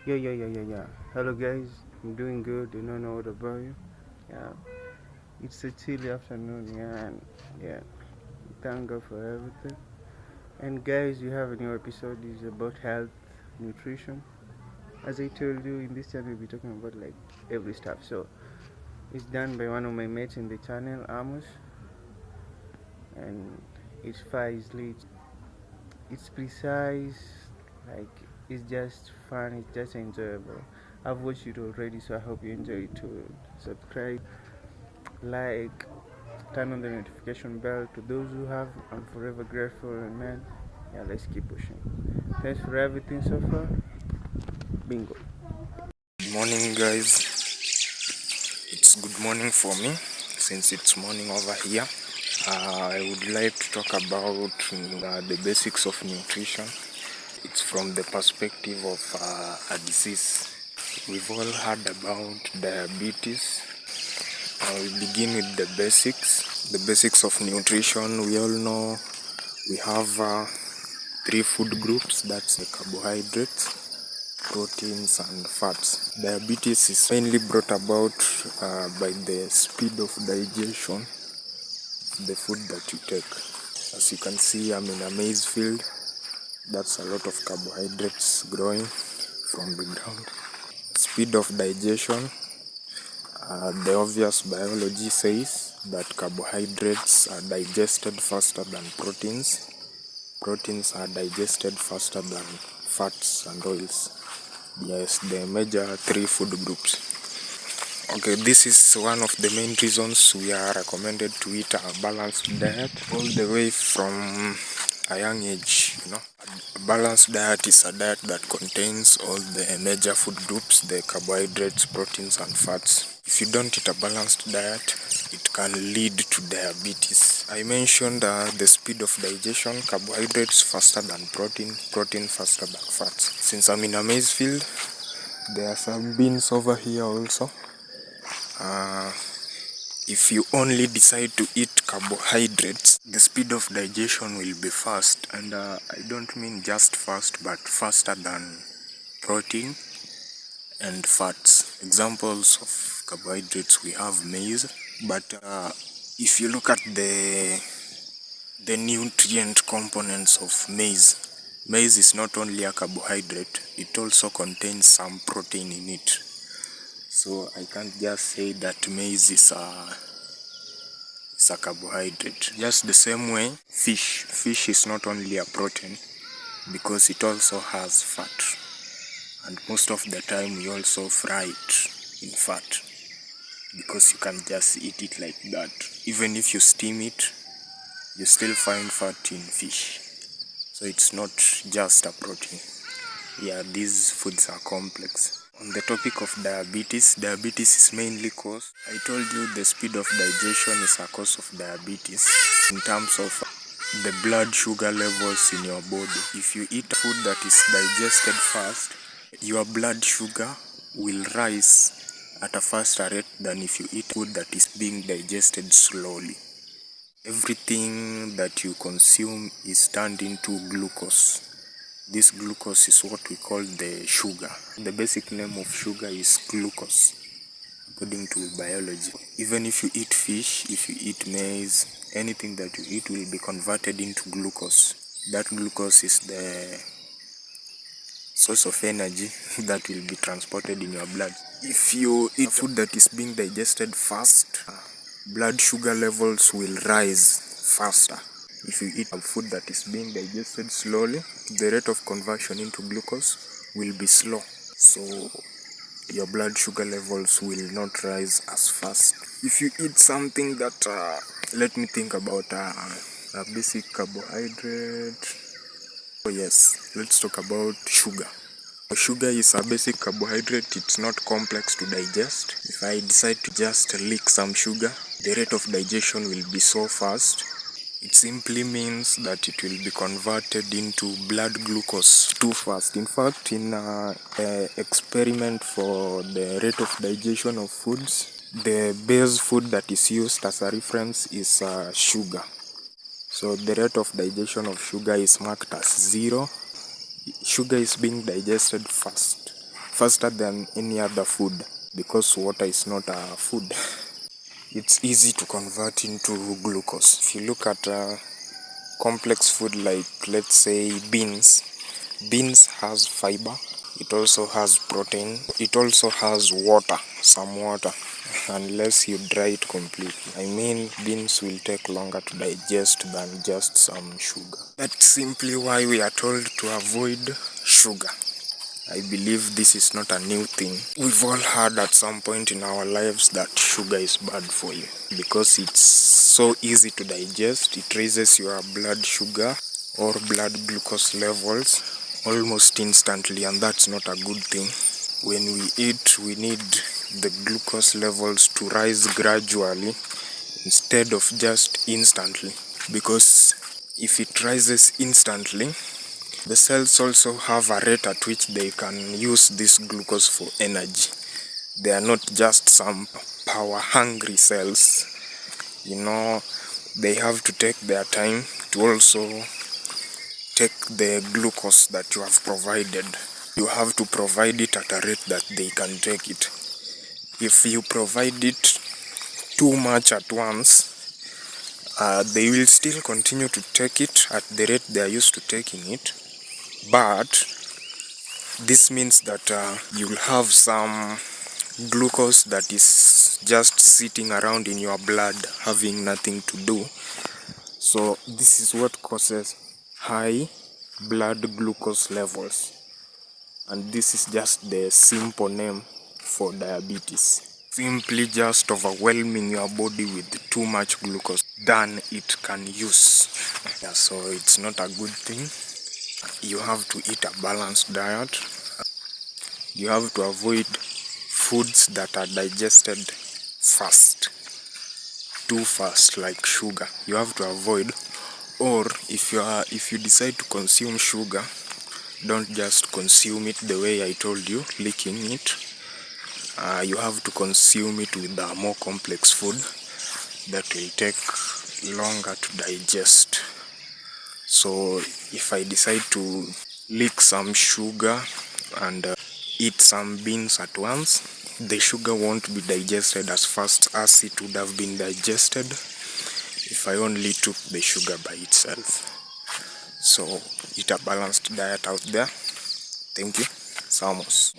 Yeah. Hello guys, I'm doing good. You know what about you? Yeah, it's a chilly afternoon. Yeah, and yeah, thank God for everything. And guys, you have a new episode. Is about health, nutrition. As I told you, in this channel we'll be talking about like every stuff. So it's done by one of my mates in the channel, Amos, and it's wisely. It's precise. Like it's just fun. It's just enjoyable. I've watched it already, so I hope you enjoy it too. Subscribe, like, turn on the notification bell. To those who have, I'm forever grateful. And man, yeah, let's keep pushing. Thanks for everything so far. Bingo. Good morning, guys. It's good morning for me since it's morning over here. I would like to talk about the basics of nutrition. It's from the perspective of a disease. We've all heard about diabetes. We begin with the basics. The basics of nutrition. We all know we have three food groups. That's the carbohydrates, proteins and fats. Diabetes is mainly brought about by the speed of digestion of the food that you take. As you can see, I'm in a maize field. That's a lot of carbohydrates growing from the ground. Speed of digestion. The obvious biology says that carbohydrates are digested faster than proteins. Proteins are digested faster than fats and oils. Yes, the major three food groups. Okay, this is one of the main reasons we are recommended to eat a balanced diet all the way from a young age. A balanced diet is a diet that contains all the major food groups, the carbohydrates, proteins and fats. If you don't eat a balanced diet, it can lead to diabetes. I mentioned the speed of digestion, carbohydrates faster than protein faster than fats. Since I'm in a maize field, there are some beans over here also. If you only decide to eat carbohydrates, the speed of digestion will be fast, and I don't mean just fast, but faster than protein and fats. Examples of carbohydrates, we have maize, but if you look at the nutrient components of maize, maize is not only a carbohydrate, it also contains some protein in it. So I can't just say that maize is a carbohydrate. Just the same way, fish is not only a protein because it also has fat. And most of the time we also fry it in fat because you can't just eat it like that. Even if you steam it, you still find fat in fish. So it's not just a protein. Yeah, these foods are complex. On the topic of diabetes is mainly caused, I told you the speed of digestion is a cause of diabetes in terms of the blood sugar levels in your body. If you eat food that is digested fast, your blood sugar will rise at a faster rate than if you eat food that is being digested slowly. Everything that you consume is turned into glucose. This glucose is what we call the sugar. The basic name of sugar is glucose, according to biology. Even if you eat fish, if you eat maize, anything that you eat will be converted into glucose. That glucose is the source of energy that will be transported in your blood. If you eat food that is being digested fast, blood sugar levels will rise faster. If you eat a food that is being digested slowly, the rate of conversion into glucose will be slow. So your blood sugar levels will not rise as fast. If you eat something that, let me think about a basic carbohydrate. Oh yes, let's talk about sugar. Sugar is a basic carbohydrate. It's not complex to digest. If I decide to just lick some sugar, the rate of digestion will be so fast. It simply means that it will be converted into blood glucose too fast. In fact, in an experiment for the rate of digestion of foods, the base food that is used as a reference is sugar. So the rate of digestion of sugar is marked as 0. Sugar is being digested faster faster than any other food, because water is not a food. It's easy to convert into glucose. If you look at complex food like, let's say, beans has fiber, it also has protein, it also has water, some water, unless you dry it completely. I mean, beans will take longer to digest than just some sugar. That's simply why we are told to avoid sugar. I believe this is not a new thing. We've all heard at some point in our lives that sugar is bad for you because it's so easy to digest. It raises your blood sugar or blood glucose levels almost instantly, and that's not a good thing. When we eat, we need the glucose levels to rise gradually instead of just instantly, because if it rises instantly, the cells also have a rate at which they can use this glucose for energy. They are not just some power-hungry cells. They have to take their time to also take the glucose that you have provided. You have to provide it at a rate that they can take it. If you provide it too much at once, they will still continue to take it at the rate they are used to taking it, but this means that you'll have some glucose that is just sitting around in your blood, having nothing to do. So this is what causes high blood glucose levels, and this is just the simple name for diabetes. Simply just overwhelming your body with too much glucose than it can use. Yeah, so it's not a good thing. You have to eat a balanced diet. You have to avoid foods that are digested fast, too fast, like sugar. You have to avoid. Or if you decide to consume sugar, don't just consume it the way I told you, licking it. You have to consume it with a more complex food that will take longer to digest. So if I decide to lick some sugar and eat some beans at once, the sugar won't be digested as fast as it would have been digested if I only took the sugar by itself. So eat a balanced diet out there. Thank you. Samos.